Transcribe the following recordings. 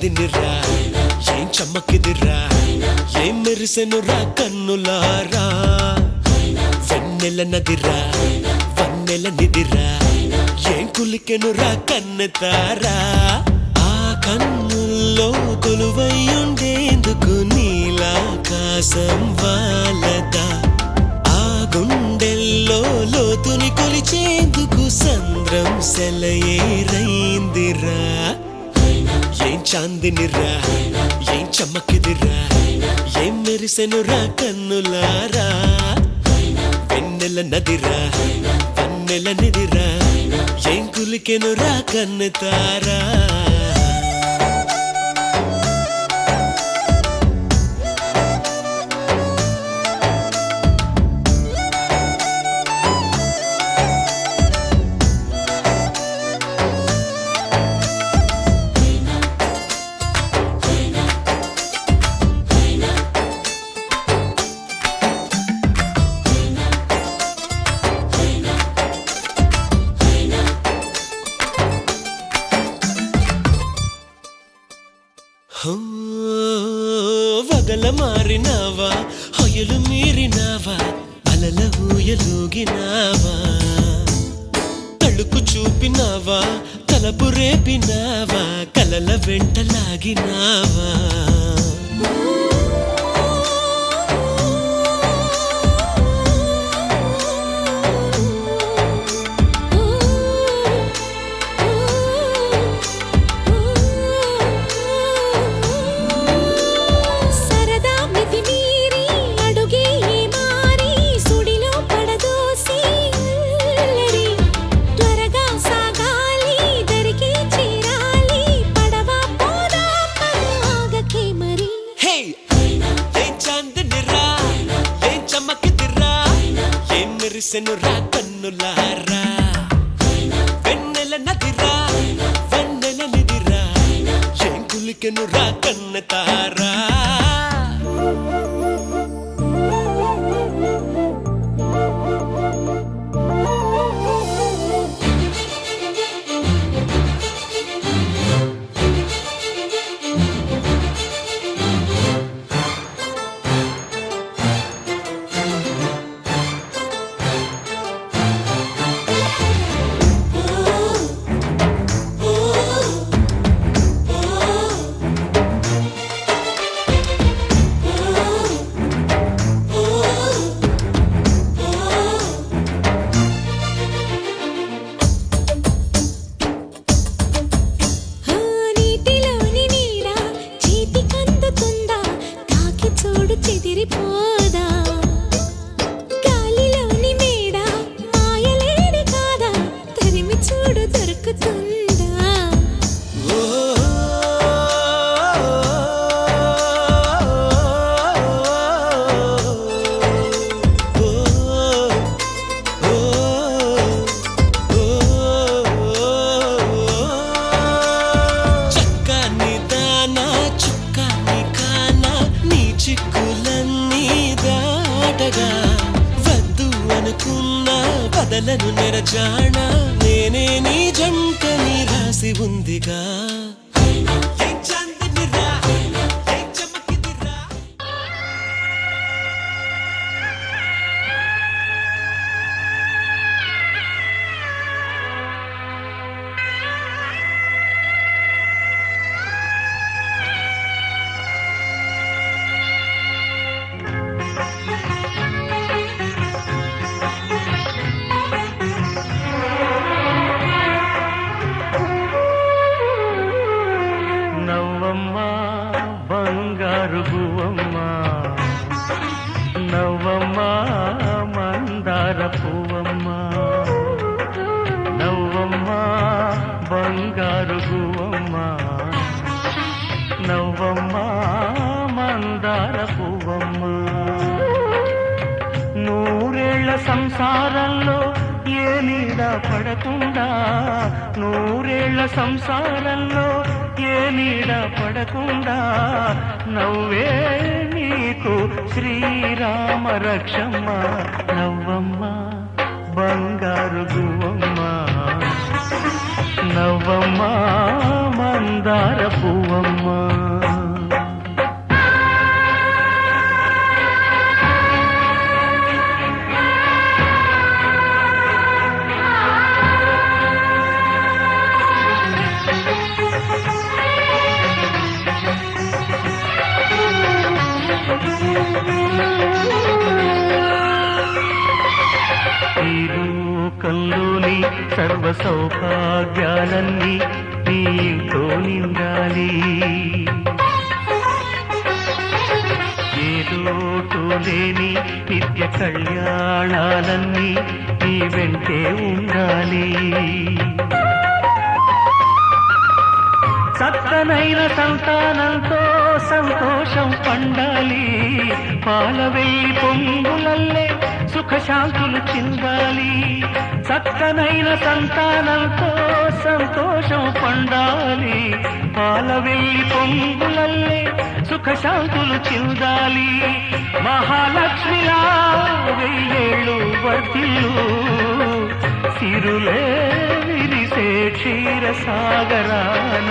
చాందినిరా ఏం చమ్మకిదిరా ఏం మెరిసెనురా కన్నులారా వెన్నెల నదిరా వన్నెల నిదిరా ఏం కులికెనురా కన్నెతారా ఆ కన్నుల్లో కొలువై ఉండేందుకు నీలాకాశం వాలదా ఆ గుండెల్లో లోతుని కొలిచేందుకు సంద్రం సెలయేరైందిరా ఏం చాందినిరా ఏం చమ్మకిదిరా ఏం మెరిసెనురా కన్నులారా వెన్నెల నదిరా వన్నెల నిదిరా ఏం కులికెనురా కన్నెతారా వగల మారినావా హొయలు మీరినావా అలల ఊయలూగినావా తళుకు చూపినావా తలపు రేపినావా కలల వెంటలాగినావా మెరిసెనురా కన్నులారా వెన్నెల నదిరా వన్నెల నిదిరా ఏం కులికెనురా కన్నెతారా గాలిలోని మేడ మాయలేడి కాదా తరిమి చూడు దొరుకుతుందా చక్కని దానా చుక్కని కానా నీ చిక్కులన్నీ దాటగా వద్దు అనుకున్నా బదలను నెరజాణ నేనే నీ జంటని రాసి ఉందిగా బంగారు పువ్వమ్మ నవ్వమ్మ మందార పువ్వమ్మ నవ్వమ్మ బంగారు పువ్వమ్మ నవ్వమ్మ మందార పువ్వమ్మ నూరేళ్ల సంసారంలో ఏ నీడ పడకుండా నూరేళ్ల సంసారంలో ఏ నీడ పడకుండా నవ్వే నీకు శ్రీరామ రక్షమ్మ నవ్వమ్మ బంగారు గువ్వమ్మ నవ్వమ్మ మందార పువ్వమ్మ ఇంట్లోని సర్వ సౌభాగ్యాలన్నీ నీ ఇంట్లో నిండాలి. ఏ లోటు లేని నిత్య కళ్యాణాలన్నీ నీ వెంటే ఉండాలి. చక్కనైన సంతానంతో సంతోషం పండాలి. పాల వెల్లి పొంగులల్లే సుఖశాంతులు చిందాలి. చక్కనైన సంతానంతో సంతోషం పండాలి. పాల వెల్లి పొంగులల్లే సుఖశాంతులు చిందాలి. మహాలక్ష్మిలా వెయ్యేళ్ళు వర్ధిల్లు, సిరులే విరిసే క్షీరసాగరాన.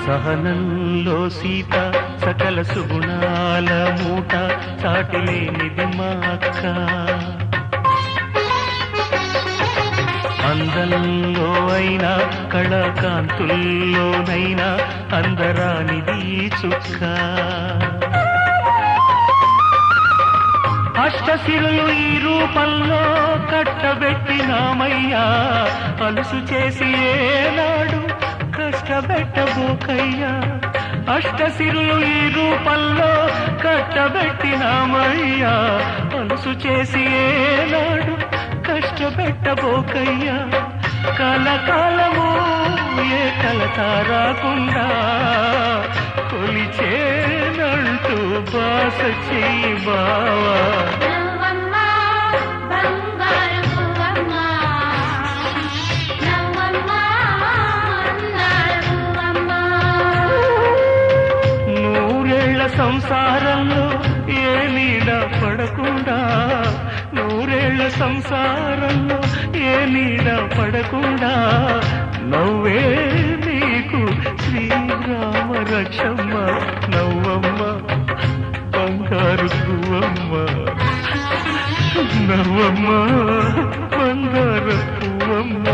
సహనంలో సీత సకల సుగుణాల మూట, సాటిలేనిది మా అక్క. అందంలో అయినా కళాకాంతుల్లోనైనా అందరానిది చుక్క. అష్టశిరులు ఈ రూపంలో కట్టబెట్టినామయ్యా, అలుసు చేసి ఏనాడు కష్టపెట్టబోకయ్యా. అష్టశిరులు ఈ రూపంలో కట్టబెట్టినామయ్యా, అలుసు చేసి ఏనాడు కష్టపెట్టబోకయ్యా. కలకాలము ఏ కలత రాకుండా కొలిచేనంటూ బాస చెయ్యి బావా. సంసారంలో ఏ నీడ పడకుండా, నూరేళ్ల సంసారంలో ఏ నీడ పడకుండా, నవ్వే నీకు శ్రీరామ రక్షమ్మ. నవ్వమ్మ బంగారు పువ్వమ్మ, నవ్వమ్మ బంగారు పువ్వమ్మ.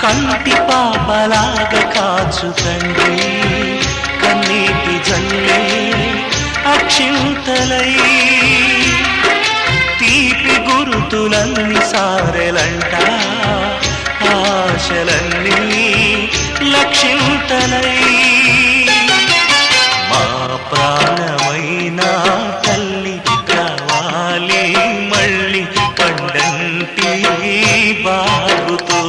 కంటి పాపలాగా కాచుతండి, కన్నీటి జల్లే అక్షింతలై, తీపి గురుతులన్నీ సారెలంట, ఆశలన్నీ లక్షింతలై. మా ప్రాణమైన తల్లి కావాలి మళ్ళీ పండంటి బాగుతో.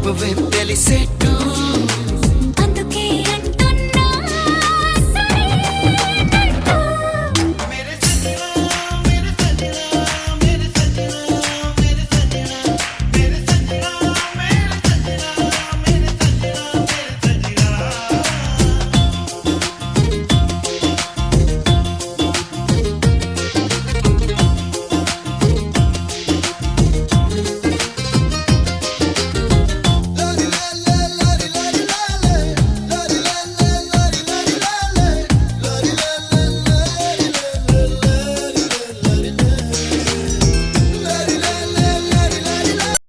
నువ్వే తెలిసేట